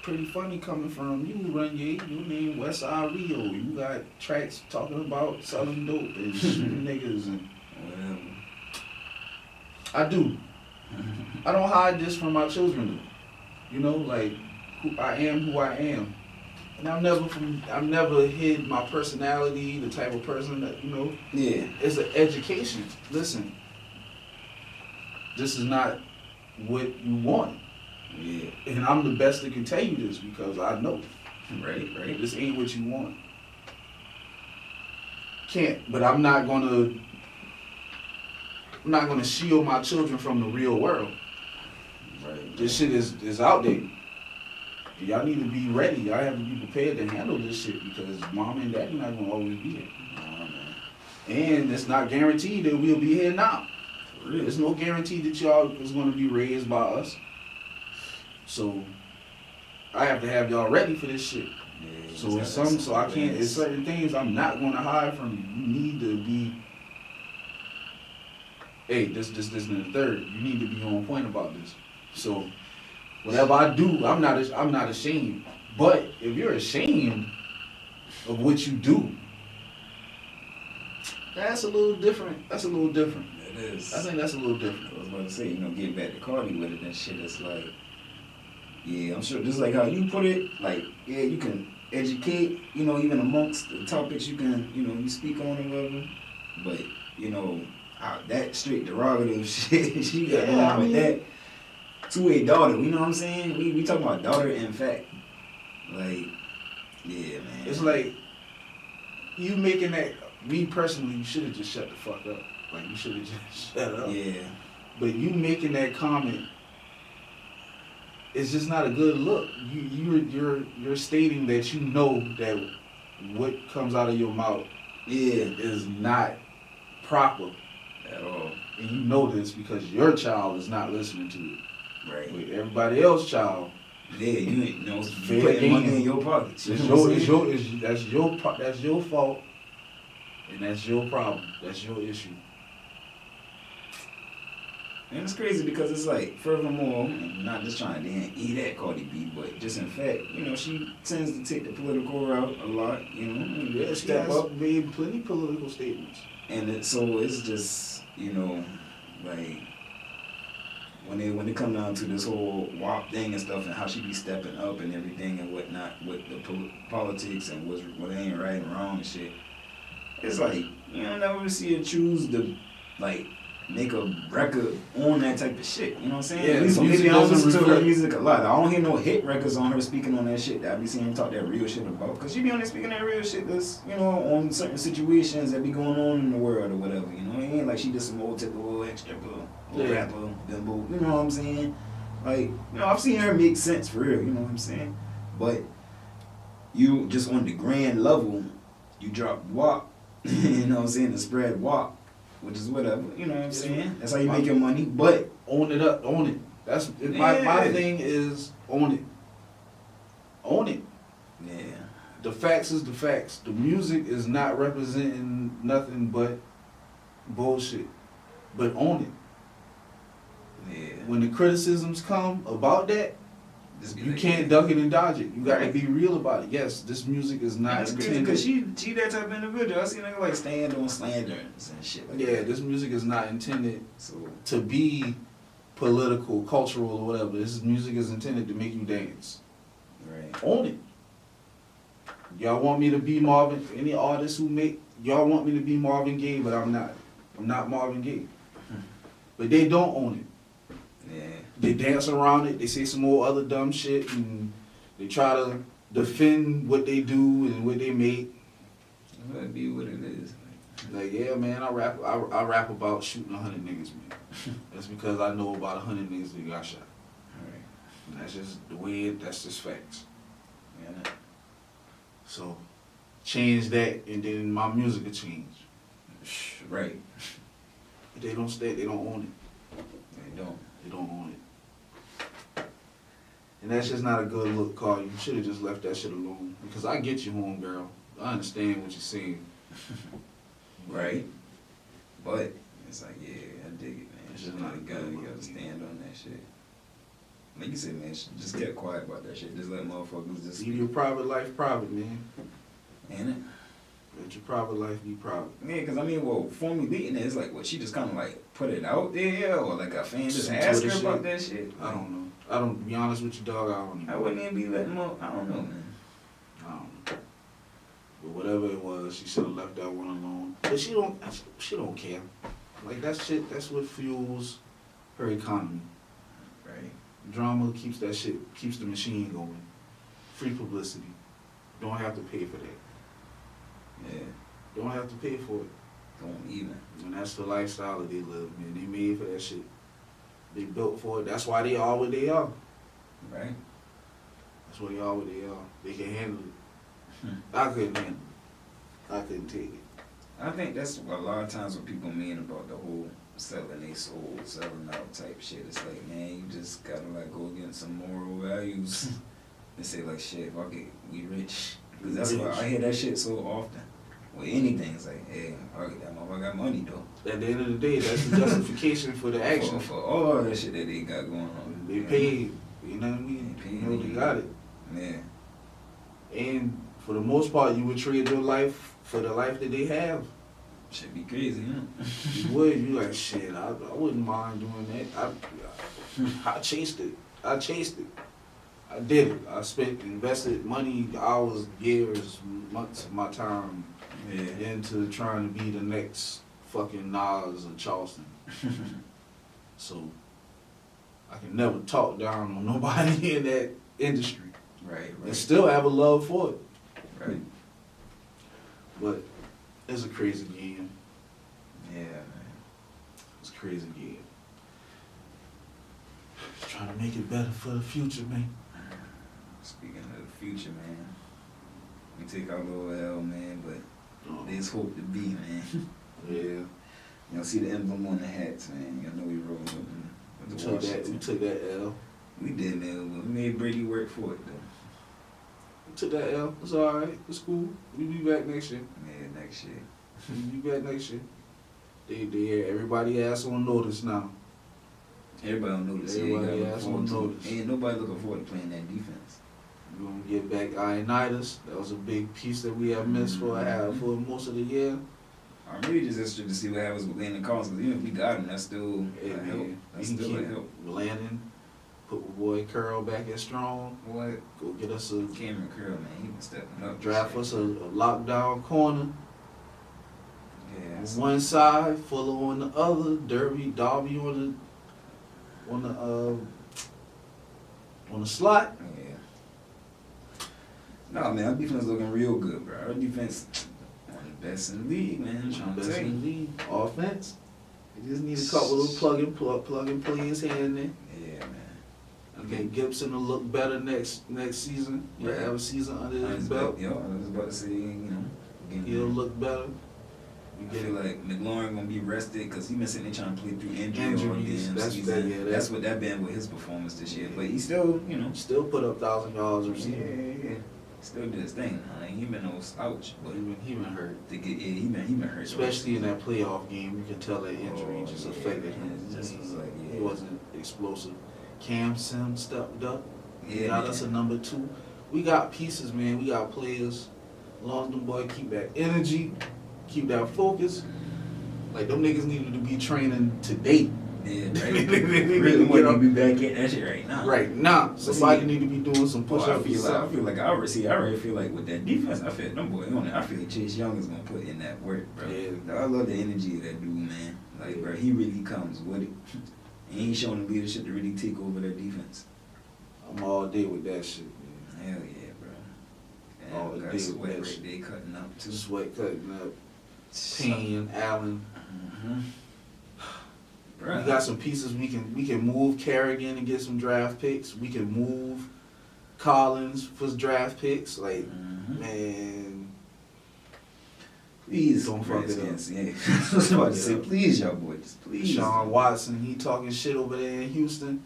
pretty funny coming from you, Ranye. You name Westside Rio. You got tracks talking about selling dope and shooting niggas and whatever. I do. I don't hide this from my children though. Like who I am. And I've never hid my personality, the type of person that, Yeah. It's an education. Listen, this is not what you want. Yeah. And I'm the best that can tell you this because I know. Right. This ain't what you want. But I'm not gonna shield my children from the real world. Right. This shit is out there. Y'all need to be ready. Y'all have to be prepared to handle this shit because mom and daddy not gonna always be here. And it's not guaranteed that we'll be here now. There's no guarantee that y'all is gonna be raised by us. So I have to have y'all ready for this shit. Yeah, So I can't. It's certain things I'm not gonna hide from you. You need to be. Hey, this, and the third. You need to be on point about this. So. Whatever I do, I'm not ashamed. But if you're ashamed of what you do, that's a little different. It is. I think that's a little different. I was about to say, getting back to Cardi with it and shit, it's like, yeah, I'm sure just like how you put it, like, yeah, you can educate, even amongst the topics you can, you speak on or whatever. But, that straight derogative shit, she got on with that. To a daughter, you know what I'm saying? We talking about daughter in fact. Like, yeah, man. It's like, you making that, me personally, you should have just shut the fuck up. Like, you should have just shut up. Yeah. But you making that comment, it's just not a good look. You're stating that you know that what comes out of your mouth is not proper. At all. And you know this because your child is not listening to it. Right. With everybody else's child. Yeah, you ain't putting money in your pockets. That's your fault, and that's your problem. That's your issue. And it's crazy because it's like, furthermore, I'm not just trying to eat at Cardi B, but just in fact, she tends to take the political route a lot, Yeah, step up, made plenty political statements. And so it's just, like, when it come down to this whole WAP thing and stuff and how she be stepping up and everything and whatnot with the politics and what ain't right and wrong and shit, it's like, never see her choose to, like, make a record on that type of shit. You know what I'm saying? Yeah, so maybe I don't listen to her music a lot. I don't hear no hit records on her speaking on that shit that I be seeing her talk that real shit about. Because she be on there speaking that real shit that's, on certain situations that be going on in the world or whatever. It ain't like she just some old typical extra rapper, bimbo. You know what I'm saying? Like, I've seen her make sense for real. You know what I'm saying? But you just on the grand level, you drop WAP. You know what I'm saying? To spread WAP. Which is whatever, you know what I'm saying? That's how you make your money, but own it. That's my thing is own it. Own it. Yeah. The facts is the facts. The music is not representing nothing but bullshit. But own it. Yeah. When the criticisms come about that, you can't duck it and dodge it. You gotta be real about it. Yes, this music is not intended. Because she that type of individual. I seen her like stand on slanders and shit like that. Yeah, this music is not intended to be political, cultural, or whatever. This music is intended to make you dance. Right. Own it. Y'all want me to be Marvin? Any artists who make y'all want me to be Marvin Gaye, but I'm not. I'm not Marvin Gaye. But they don't own it. Yeah. They dance around it. They say some more other dumb shit, and they try to defend what they do and what they make. That'd be what it is. Like, yeah, man, I rap about shooting 100 niggas, man. That's because I know about 100 niggas that got shot. Right. And that's just the way that's just facts. Yeah. So, change that, and then my music will change. Right. But they don't stay, they don't own it. They don't. They don't own it. And that's just not a good look, Carl. You should have just left that shit alone. Because I get you, home girl. I understand what you're saying. Right. But it's like, yeah, I dig it, man. It's Just just not not a gotta, good you gotta look. stand on that shit. Like you said, man, just get quiet about that shit. Just let motherfuckers just Leave your private life private, man. Ain't it? Let your private life be private. Yeah, because I mean, well, formally beating it, it's like, what, she just kind of like put it out there, or like a fan just Some asked Twitter her about shit. that shit? I don't know. I don't, to be honest with you, dog, I don't even I wouldn't even be letting them, I don't know, man. I don't know. But whatever it was, she should have left that one alone. But she don't care. Like, that shit, that's what fuels her economy. Right. Drama keeps that shit, keeps the machine going. Free publicity. Don't have to pay for that. Yeah. Don't have to pay for it. Don't even. And that's the lifestyle that they live, man. They made for that shit. They built for it. That's why they are what they are. Right. That's why they are what they are. They can handle it. I couldn't handle it. I couldn't take it. I think that's a lot of times what people mean about the whole selling they soul, selling out type shit. It's like, man, you just gotta like go against some moral values and say like, shit, fuck it, we rich. Cause that's why I hear that shit so often. With anything, it's like, hey, fuck it, that motherfucker got money though. At the end of the day, that's the justification for the action. For all that shit that they got going on. They paid. You know what I mean? They paid, You know, they got it. Yeah. And for the most part, you would trade your life for the life that they have. Should be crazy, you know? You would. You like, shit, I wouldn't mind doing that. I chased it. I chased it. I did it. I invested money, hours, years, months of my time Yeah. into trying to be the next fucking Nas or Charleston. So I can never talk down on nobody in that industry. Right, And right. still have a love for it. Right. But it's a crazy game. Yeah, man. It's a crazy game. Trying to make it better for the future, man. Speaking of the future, man, we take our little L, man, but Oh, there's hope to be, man. yeah. Y'all see the emblem on the hats, man. Y'all know we rolled with We the took Washington. that L. We did, man. But we made Brady work for it, though. We took that L. It's alright. It's cool. We'll be back next year. Yeah, next year. We'll be back next year. Everybody ass on notice now. Everybody don't notice. Everybody Yeah, has on notice. Ain't nobody looking forward to playing that defense. We're gonna get back Ionitis. That was a big piece that we have missed for most of the year. I'm really just interested to see what happens with Landon Collins, because even if we got him, that's still Hey, a help. man, That's we can still a keep help. Landon, put my boy Curl back in strong. What? Go get us Cameron Curl, man, he been stepping up. draft us a lockdown corner. Yeah, On that's one side, Fuller on the other, Darby on the slot. Yeah. No, man, our defense looking real good, bro. Our defense one of the best in the league, man. I'm trying to Best tell in you. the league. Offense. You just need a couple of plug and plays here and there. Yeah, man. Okay, Gibson will look better next season. He'll Right. have a season under I his was belt. about, I was about to say, you know, again, He'll look better. I feel like McLaurin gonna be rested because he been sitting there trying to play through injury all Injuries, damn that's- season. that- yeah, that's what that been with his performance this year. But he still, you know, Still put up 1,000 yards yeah, receiving. yeah, still did his thing. I mean, he been no slouch, but He been hurt. to get, yeah, he been hurt. Especially in that playoff game, you can tell that injury just yeah, affected him. man, it just was like, He yeah. wasn't explosive. Cam Sim stepped up. He Yeah, got man. us a number 2. We got pieces, man. We got players. As long as them boys keep that energy, keep that focus. Like, them niggas needed to be training today. Yeah, right. They need Really to want get to up be back in that shit right now. right now. Somebody need to be doing some Oh, push-ups. I feel like I already feel like with that defense, I feel them boys on it. I feel like Chase Young is gonna put in that work, bro. Yeah. I love the energy of that dude, man. Like, bro, he really comes with it. He ain't showing the leadership to really take over that defense. I'm all day with that shit, man. Hell yeah, bro. All And we day got Sweat with that right shit. there cutting up too. Sweat cutting up. Payne, Allen. Mm-hmm. We got some pieces we can move Kerrigan and get some draft picks. We can move Collins for draft picks. Like, man, Please don't fuck it up. Yeah. I was about to say, please, y'all boys, please. Sean Watson, he talking shit over there in Houston.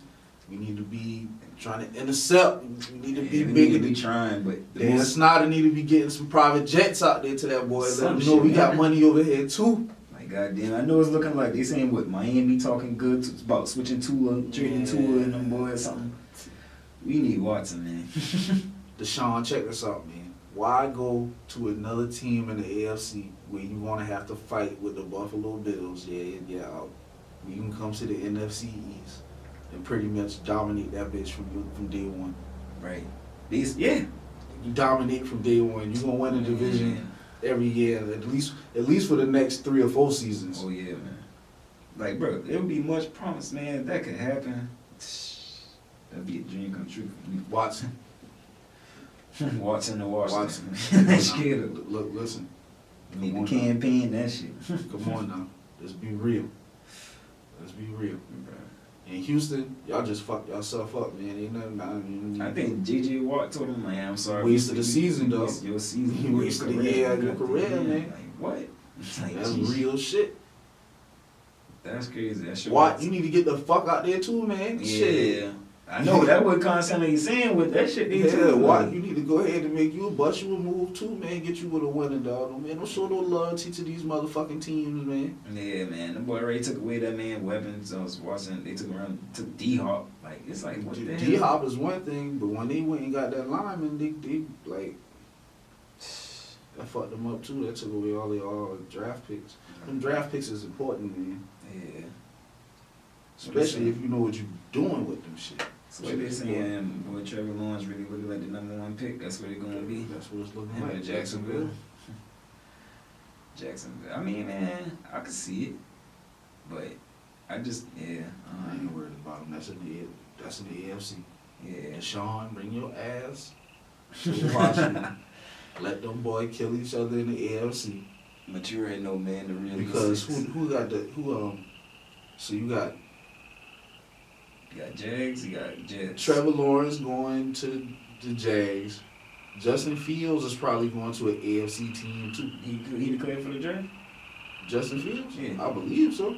We need to be trying to intercept. We need to be we bigger. need to be trying, but Dan Snyder need to be getting some private jets out there to that boy. Let Some him know we shit, got man. money over here too. like goddamn, I know it's looking like they saying what Miami talking good about switching Tua, trading Tua and them boys or something. We need Watson, man. Deshaun, check this out, man. Why go to another team in the AFC where you want to have to fight with the Buffalo Bills? Yeah, out. You can come to the NFC East and pretty much dominate that bitch from day one. Right. Yeah. You dominate from day one. You're gonna win the division every year, at least for the next 3 or 4 seasons. Oh yeah, man. Like, bro, there would be much promise, man. If that could happen, that'd be a dream come true for me. Watson. Watson to Washington. Watson. They scared of. Look, listen. Need to campaign that shit. Come on now. Let's be real. Let's be real. In Houston, y'all just fucked yourself up, man. Ain't nothing. I think J.J. Watt told him, man, I'm sorry. Wasted the season, though. Your season. You wasted the year of your career, man. Like, what? Like, That's geez. real shit. That's crazy. That shit. Watt, you need to get the fuck out there too, man. Yeah. Shit. I know that what constantly saying with that shit. They too, Watt, like, you need to go ahead and make you a bust you a move too, man. Get you with a winning dog, man. Don't show no loyalty to these motherfucking teams, man. Yeah, man. The boy already took away that man weapons. I was watching. They took D-Hop. Like, it's like, what the hell? D-Hop is one thing, but when they went and got that lineman, they like that fucked them up too. That took away all their draft picks. Them draft picks is important, man. Yeah. Especially if you know what you're doing with them shit. So what they saying, boy, Trevor Lawrence really looking like the #1 pick. That's where they're gonna be. That's what it's looking Him like. and Jacksonville. Jacksonville. I mean, man, I could see it, but I just, yeah, I ain't worried about them. That's in the AFC. yeah. Deshaun, bring your ass to Washington. Let them boy kill each other in the AFC. Mature ain't no man to really. Because so you got You got Jags, you got Jets. Trevor Lawrence going to the Jags. Justin Fields is probably going to an AFC team too. He declared for the draft? Justin Fields? Yeah. I believe so.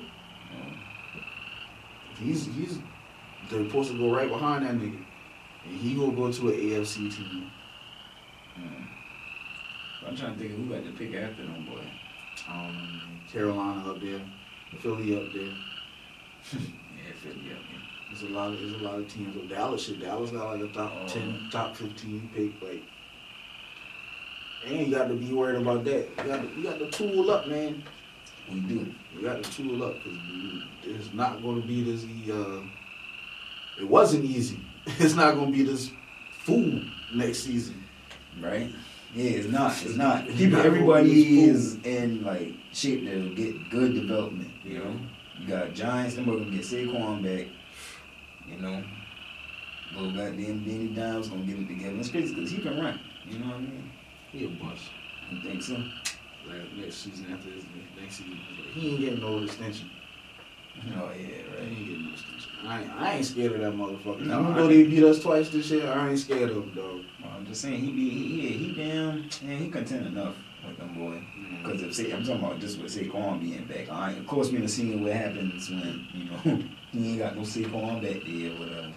He's they're supposed to go right behind that nigga. And he gonna go to an AFC team. I'm trying to think of who got the pick after them, boy. Carolina up there. Philly up there. Yeah, Philly up there. There's a lot of teams. With Dallas got like a top 10, top 15 pick. Like, and you got to be worried about that. You got to tool up, man. We do. You got to tool up because it's not going to be this. It wasn't easy. It's not going to be this fool next season. Right? Yeah, it's not. It's not. It's People, not everybody is in like shape that'll get good development. You know, you got Giants. Them gonna get Saquon back. You know, little goddamn Danny Dimes gonna get it together. It's crazy because he can run. You know what I mean? He a bust. You think so? Like next season after this next season, he ain't getting no extension. Oh yeah, He right. ain't getting no extension. I ain't scared of that motherfucker. No, Even though they beat us twice this year, I ain't scared of him, dog. Well, I'm just saying he damn, man, he content enough with them boy. Because I'm talking about just with Saquon being back. Of course, we done seen what happens when he ain't got no Saquon back there or whatever.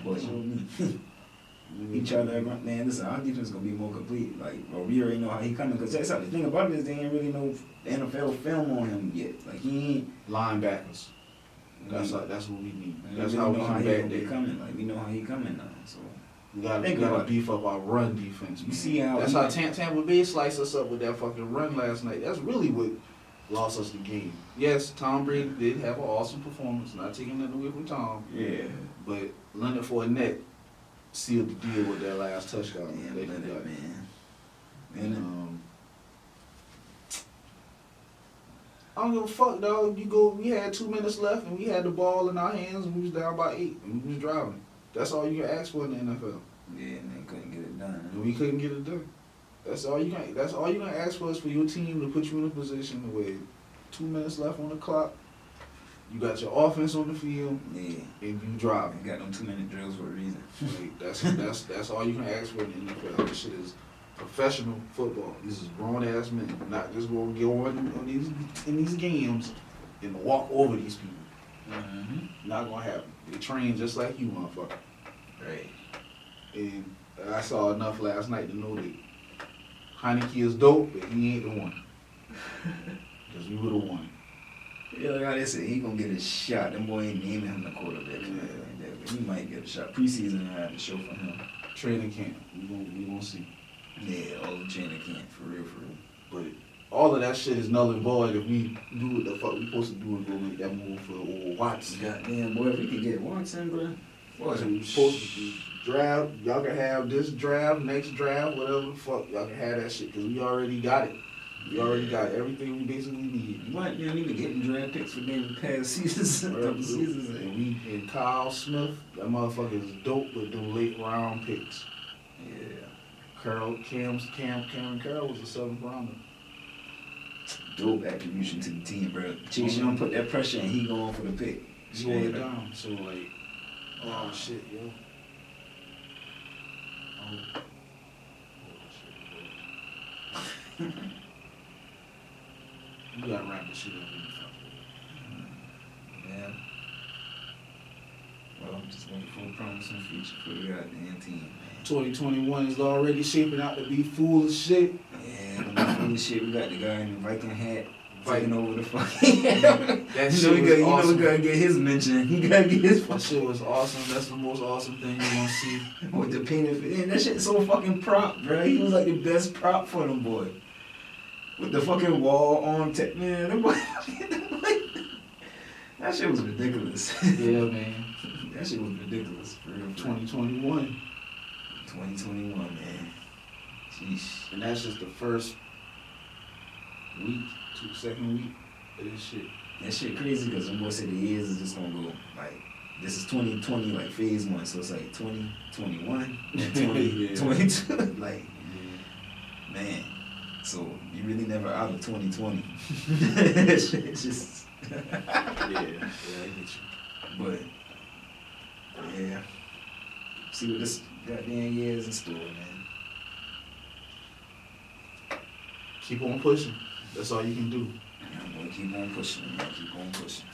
But you know what I mean? He tried to run, man. Listen, our defense gonna be more complete. Like, we already know how he coming. Because that's the thing about it is they ain't really no NFL film on him yet. Like, he ain't Linebackers. That's what we need. That's we how we know can how he back gonna be there. coming. Like, we know how he coming now. So We gotta Think about it. beef up our run defense. You Man. see how that's he- how Tampa Bay sliced us up with that fucking run last night. That's really what lost us the game. Yes, Tom Brady did have an awesome performance. Not taking nothing away from Tom, Yeah. but Leonard Fournette sealed the deal with that last touchdown. Yeah, that he Leonard, got. man. And, Leonard. I don't give a fuck, dog. We had 2 minutes left and we had the ball in our hands and we was down by 8 and we was driving. That's all you can ask for in the NFL. Yeah, and they couldn't get it done. And we couldn't get it done. That's all you can ask for is for your team to put you in a position where 2 minutes left on the clock. You got your offense on the field, Yeah. and you driving. You got them 2-minute drills for a reason. Like, that's all you can ask for in the NFL. This shit is professional football. These is grown ass men, not just gonna get on these games and walk over these people. Mm-hmm. Not gonna happen. They train just like you, motherfucker. Right. And I saw enough last night to know that Heineke is dope, but he ain't the one. Because we would have won. Yeah, like how they said, he gonna get a shot. Them boy ain't naming him the quarterback. Yeah. But he might get a shot. Preseason, I had to show for him. Training camp. We gonna see. Yeah, all the training camp, for real, for real. But all of that shit is null and void if we do what the fuck we supposed to do and go make that move for old Watson. Goddamn, boy, if we could get Watson, bro. What we supposed to draft? Y'all can have this draft, next draft, whatever the fuck. Y'all can have that shit because we already got it. We already got everything we basically need. What? You don't even getting draft picks for them past seasons, couple seasons. And Kyle Smith, that motherfucker is dope with them late round picks. Yeah. Cameron Carroll was a 7th rounder. Dope attribution to the team, bro. Chase Young put that pressure and he going for the pick. Slow it down. So like, oh shit, yo. Oh shit, bro. You gotta wrap this shit up in the fuck. Yeah. Well, just looking for a promising future for the goddamn team, man. 2021 is already shaping out to be full of shit. Yeah, the full of shit. We got the guy in the Viking hat fighting over the fucking. That shit was awesome. We gotta get his mention. He gotta get his. That shit was awesome. That's the most awesome thing you're gonna see. With the painted, and that shit's so fucking prop, bro. He was like the best prop for them boy. With the fucking wall on tech, man. That boy, that shit was ridiculous. Yeah, man. That shit was ridiculous. For real. 2021. 2021, man. Sheesh. And that's just the first week, second week of this shit. That shit crazy because them boys said the years is just gonna go like this is 2020 like phase 1, so it's like 2021 and 2022 like man. So you really never out of 2020. That shit just yeah, I get you. But yeah. See what this goddamn year is in store, man. Keep on pushing. That's all you can do. I'm gonna keep on pushing, man. Keep on pushing.